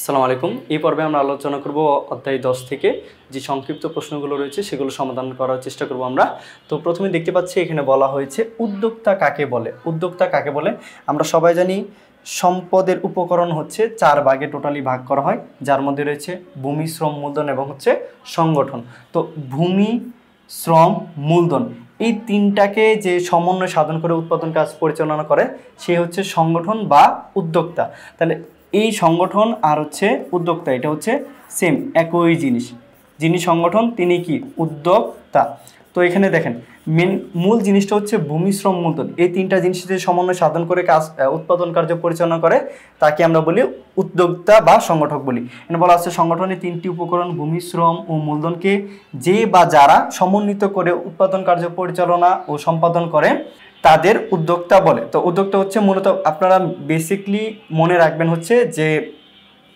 আসসালামু আলাইকুম। এই পর্বে আমরা আলোচনা করব অধ্যায় 10 থেকে যে সংক্ষিপ্ত প্রশ্নগুলো রয়েছে সেগুলো সমাধান করার চেষ্টা করব আমরা। তো প্রথমে দেখতে পাচ্ছি এখানে বলা হয়েছে উদ্যোক্তা কাকে বলে। উদ্যোক্তা কাকে বলে? আমরা সবাই জানি সম্পদের উপকরণ হচ্ছে 4 ভাগে টোটালি ভাগ করা হয়, যার মধ্যে রয়েছে ভূমি, শ্রম, মূলধন এবং হচ্ছে সংগঠন। তো ভূমি, শ্রম, মূলধন এই তিনটাকে যে সমন্বয় সাধন করে উৎপাদন কাজ পরিচালনা করে সে হচ্ছে সংগঠন বা উদ্যোক্তা। তাহলে এই সংগঠন আর হচ্ছে উদ্যোক্তা এটা হচ্ছে সেম একই জিনিস। যিনি সংগঠন তিনি কি উদ্যোক্তা। তো এখানে দেখেন মূল জিনিসটা হচ্ছে ভূমি, শ্রম, মূলধন। এই তিনটা জিনিসের সমন্বয় সাধন করে কাজ উৎপাদন কার্য পরিচালনা করে তাকে আমরা বলি উদ্যোক্তা বা সংগঠক বলি। এখানে বলা আছে সংগঠনের 3টি উপকরণ ভূমি, শ্রম ও মূলধনকে যে বা যারা সমন্বিত করে উৎপাদন কার্য পরিচালনা ও সম্পাদন করে তাদের উদ্যোক্তা বলে। তো উদ্যোক্তা হচ্ছে মূলত আপনারা বেসিকলি মনে রাখবেন হচ্ছে যে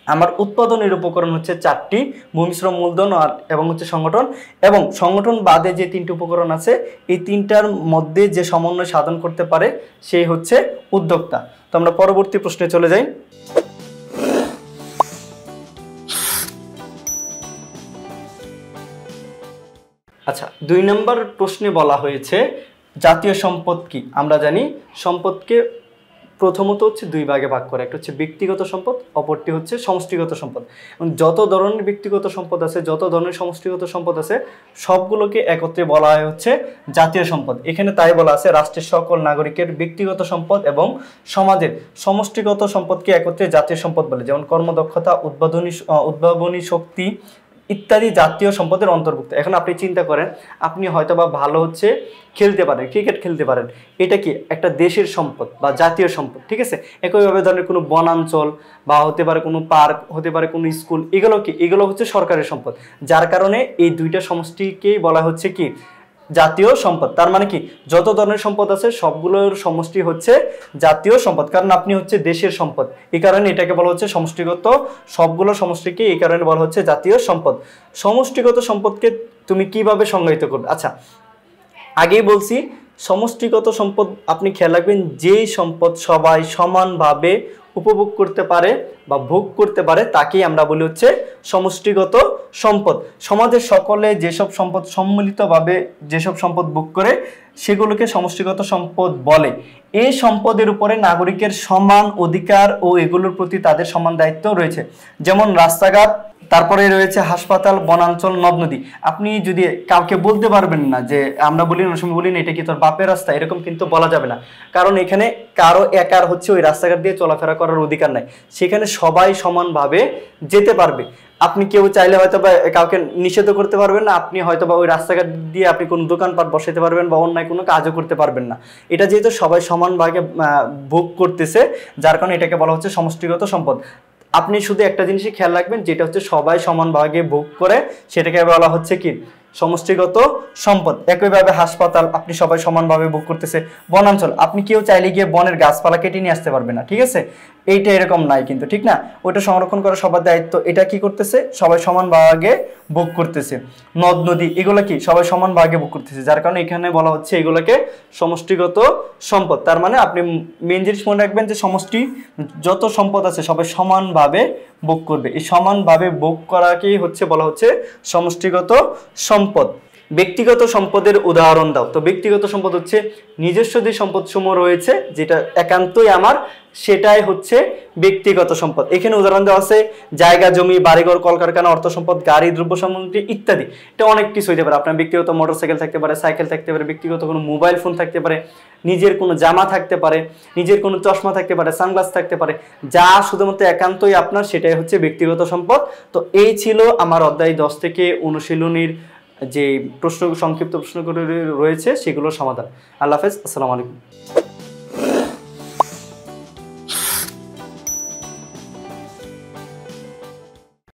আমার উৎপাদনের উপকরণ হচ্ছে 4টি ভূমি, শ্রম, মূলধন এবং হচ্ছে সংগঠন, এবং সংগঠন বাদে যে 3টি উপকরণ আছে এই 3টার মধ্যে যে সমন্বয় সাধন করতে পারে সেই হচ্ছে উদ্যোক্তা। তো আমরা পরবর্তী প্রশ্নে চলে যাই। আচ্ছা, 2 নম্বর প্রশ্নে বলা হয়েছে জাতীয় সম্পদ কি। আমরা জানি সম্পদকে প্রথমত হচ্ছে 2 ভাগে ভাগ করে, একটা হচ্ছে ব্যক্তিগত সম্পদ, অপরটি হচ্ছে সমষ্টিগত সম্পদ। এবং যত ধরনের ব্যক্তিগত সম্পদ আছে, যত ধরনের সমষ্টিগত সম্পদ আছে সবগুলোকে একত্রে বলা হয় হচ্ছে জাতীয় সম্পদ। এখানে তাই বলা আছে রাষ্ট্রের সকল নাগরিকের ব্যক্তিগত সম্পদ এবং সমাজের সমষ্টিগত সম্পদকে একত্রে জাতীয় সম্পদ বলে, যেমন কর্মদক্ষতা, উদ্ভাবনী শক্তি ইত্যাদি জাতীয় সম্পদের অন্তর্ভুক্ত। এখন আপনি চিন্তা করেন, আপনি হয়তো বা ভালো হচ্ছে খেলতে পারেন, ক্রিকেট খেলতে পারেন, এটা কি একটা দেশের সম্পদ বা জাতীয় সম্পদ, ঠিক আছে। একইভাবে ধরনের কোনো বনাঞ্চল বা হতে পারে কোনো পার্ক, হতে পারে কোনো স্কুল, এগুলো কি এগুলো হচ্ছে সরকারের সম্পদ, যার কারণে এই দুইটা সমষ্টিকেই বলা হচ্ছে কি জাতীয় সম্পদ। তার মানে কি যত ধরনের সম্পদ আছে সবগুলোর সমষ্টি হচ্ছে জাতীয় সম্পদ, কারণ আপনি হচ্ছে দেশের সম্পদ, এই কারণে এটাকে বলা হচ্ছে সমষ্টিগত। সবগুলো সমষ্টিকে এই কারণে বলা হচ্ছে জাতীয় সম্পদ। সমষ্টিগত সম্পদকে তুমি কিভাবে সংজ্ঞায়িত করবে? আচ্ছা, আগেই বলছি সমষ্টিগত সম্পদ আপনি খেয়াল রাখবেন যেই সম্পদ সবাই সমানভাবে উপভোগ করতে পারে বা ভোগ করতে পারে তাকেই আমরা বলি হচ্ছে সমষ্টিগত সম্পদ। সমাজের সকলে যেসব সম্পদ সম্মিলিতভাবে যেসব সম্পদ ভোগ করে সেগুলোকে সমষ্টিগত সম্পদ বলে। এই সম্পদের উপরে নাগরিকের সমান অধিকার ও এগুলোর প্রতি তাদের সমান দায়িত্ব রয়েছে, যেমন রাস্তাঘাট, তারপরে রয়েছে হাসপাতাল, বনাঞ্চল, নদ নদী। আপনি যদি কাউকে বলতে পারবেন না যে আমরা বলি অনেক সময় বলি না এটা কি তোর বাপের রাস্তা, এরকম কিন্তু বলা যাবে না, কারণ এখানে কারো একার হচ্ছে ওই রাস্তাঘাট দিয়ে চলাফেরা করার অধিকার নাই, সেখানে সবাই সমানভাবে যেতে পারবে। আপনি কেউ চাইলে হয়তো বা কাউকে নিষেধ করতে পারবেন না, আপনি হয়তো বা ওই রাস্তাঘাট দিয়ে আপনি কোনো দোকানপাট বসাতে পারবেন বা অন্যায় কোনো কাজও করতে পারবেন না। এটা যেহেতু সবাই সমানভাবে ভোগ করতেছে যার কারণে এটাকে বলা হচ্ছে সমষ্টিগত সম্পদ। আপনি শুধু একটা জিনিসই খেয়াল রাখবেন, যেটা হচ্ছে সবাই সমানভাবে ভোগ করে সেটাকে বলা হচ্ছে কি সমষ্টিগত সম্পদ। একইভাবে হাসপাতাল আপনি সবাই সমানভাবে ভোগ করতেছে। বনাঞ্চল আপনি কেউ চাইলে গিয়ে বনের গাছপালা কেটে নিয়ে আসতে পারবে না, ঠিক আছে, এইটা এরকম নাই কিন্তু, ঠিক না, ওইটা সংরক্ষণ করা সবার দায়িত্ব। এটা কি করতেছে সবাই সমানভাবে ভোগ করতেছে। নদ নদী এগুলো কি সবাই সমানভাবে ভোগ করতেছে, যার কারণে এখানে বলা হচ্ছে এগুলোকে সমষ্টিগত সম্পদ। তার মানে আপনি মেন জিনিস মনে রাখবেন যে সমষ্টি যত সম্পদ আছে সবাই সমানভাবে ভোগ করবে, এই সমানভাবে ভোগ করাকেই হচ্ছে বলা হচ্ছে সমষ্টিগত সম্পদ। ব্যক্তিগত সম্পদের উদাহরণ দাও। তো ব্যক্তিগত সম্পদ হচ্ছে নিজস্ব যে সম্পদসমূহ রয়েছে যেটা একান্তই আমার, সেটাই হচ্ছে ব্যক্তিগত সম্পদ। এখানে উদাহরণ দেওয়া আছে জায়গা, জমি, বাড়িঘর, কলকারখানা, অর্থ সম্পদ, গাড়ি, দ্রব্য সামগ্রী ইত্যাদি। এটা অনেক কিছু হতে পারে। আপনার ব্যক্তিগত মোটরসাইকেল থাকতে পারে, সাইকেল থাকতে পারে, ব্যক্তিগত কোনো মোবাইল ফোন থাকতে পারে, নিজের কোনো জামা থাকতে পারে, নিজের কোনো চশমা থাকতে পারে, সানগ্লাস থাকতে পারে, যা শুধুমাত্র একান্তই আপনার সেটাই হচ্ছে ব্যক্তিগত সম্পদ। তো এই ছিল আমার অধ্যায় 10 থেকে অনুশীলনীর যে সংক্ষিপ্ত প্রশ্নগুলো রয়েছে সেগুলোর সমাধান। আল্লাহ হাফেজ, আসসালামু আলাইকুম।